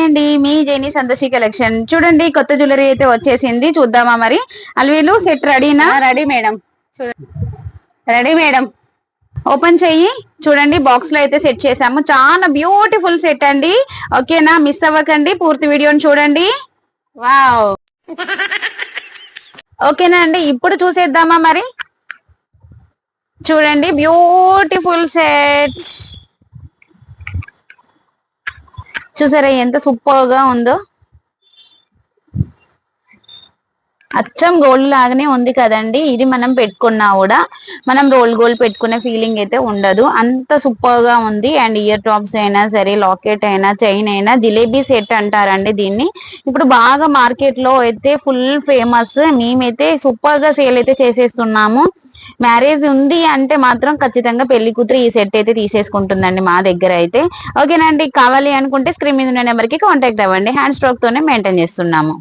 అండి, మీ జైని సంతోషి కలెక్షన్. చూడండి కొత్త జ్యువెలరీ అయితే వచ్చేసింది, చూద్దామా మరి. అల్వేలు సెట్ రెడీనా? Ready madam. Ready madam. Open చెయ్యి. చూడండి బాక్స్ లో అయితే సెట్ చేసాము, చాలా బ్యూటిఫుల్ సెట్ అండి. ఓకేనా, మిస్ అవ్వకండి, పూర్తి వీడియోని చూడండి. వావ్. ఓకేనా అండి, ఇప్పుడు చూసేద్దామా మరి. చూడండి బ్యూటిఫుల్ సెట్, చూసారా ఎంత సూపర్ గా ఉందో. అచ్చం గోల్డ్ లాగానే ఉంది కదండి. ఇది మనం పెట్టుకున్నా కూడా మనం రోల్ గోల్డ్ పెట్టుకునే ఫీలింగ్ అయితే ఉండదు, అంత సూపర్ గా ఉంది. అండ్ ఇయర్ టాప్స్ అయినా సరే, లాకెట్ అయినా, చైన్ అయినా, జిలేబీ సెట్ అంటారండి దీన్ని. ఇప్పుడు బాగా మార్కెట్ లో అయితే ఫుల్ ఫేమస్. మేమైతే సూపర్ గా సేల్ అయితే చేసేస్తున్నాము. మ్యారేజ్ ఉంది అంటే మాత్రం ఖచ్చితంగా పెళ్లి కూతురు ఈ సెట్ అయితే తీసేసుకుంటుందండి మా దగ్గర అయితే. ఓకేనండి, కావాలి అనుకుంటే స్క్రీన్ మీద ఉన్న నెంబర్ కి కాంటాక్ట్ అవ్వండి. హ్యాండ్ స్ట్రోక్ తోనే మెయింటైన్ చేస్తున్నాము.